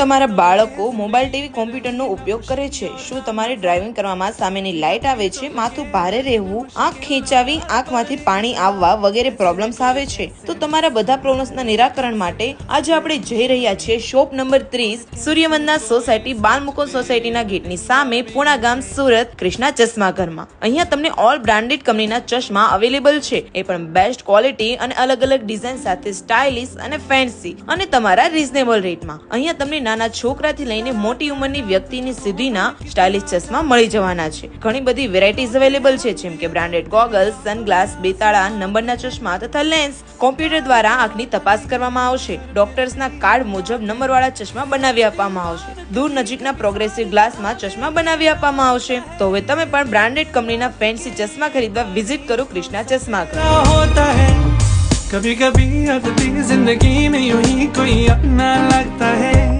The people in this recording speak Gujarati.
તમારા બાળકો મોબાઈલ ટીવી કોમ્પ્યુટરનો ઉપયોગ કરે છે? શું તમારે ડ્રાઇવિંગ કરવામાં સામેની લાઇટ આવે છે, માથું ભારે રહેવું, આંખ ખેંચાવી, આંખમાંથી પાણી આવવા વગેરે પ્રોબ્લેમ્સ આવે છે? તો તમારા બધા પ્રોબ્લેમ્સના નિરાકરણ માટે આજે આપણે જઈ રહ્યા છીએ શોપ નંબર 30 સૂર્યવંદના સોસાયટી, બાલમુકુંદ સોસાયટીના ગેટની સામે, પુણા ગામ, સુરત, કૃષ્ણા ચશ્માઘરમાં. અહીંયા તમને ઓલ બ્રાન્ડેડ કંપનીના ચશ્મા અવેલેબલ છે, એ પણ બેસ્ટ ક્વોલિટી અને અલગ અલગ ડિઝાઇન સાથે સ્ટાઇલિશ અને ફેન્સી અને તમારા રીઝનેબલ રેટમાં. અહીંયા તમને નાના છોકરાથી લઈને મોટી ઉંમરની વ્યક્તિની સુધીના સ્ટાઇલિશ ચશ્મા મળી જવાના છે. ઘણી બધી વેરાયટીઝ અવેલેબલ છે, જેમ કે બ્રાન્ડેડ ગોગલ્સ, સનગ્લાસ, બેતાળા, નંબરના ચશ્મા તથા લેન્સ. કોમ્પ્યુટર દ્વારા આંખની તપાસ કરવામાં આવશે. ડોક્ટર્સના કાર્ડ મુજબ નંબરવાળા ચશ્મા બનાવી આપવામાં આવશે. દૂર નજીકના પ્રોગ્રેસિવ ગ્લાસમાં ચશ્મા બનાવી આપવામાં આવશે. તો હવે તમે પણ બ્રાન્ડેડ કંપનીના ફેન્સી ચશ્મા ખરીદવા વિઝિટ કરો કૃષ્ણા ચશ્માઘર. कभी कभी अदबी जिंदगी में यूं ही कोई अपना लगता है.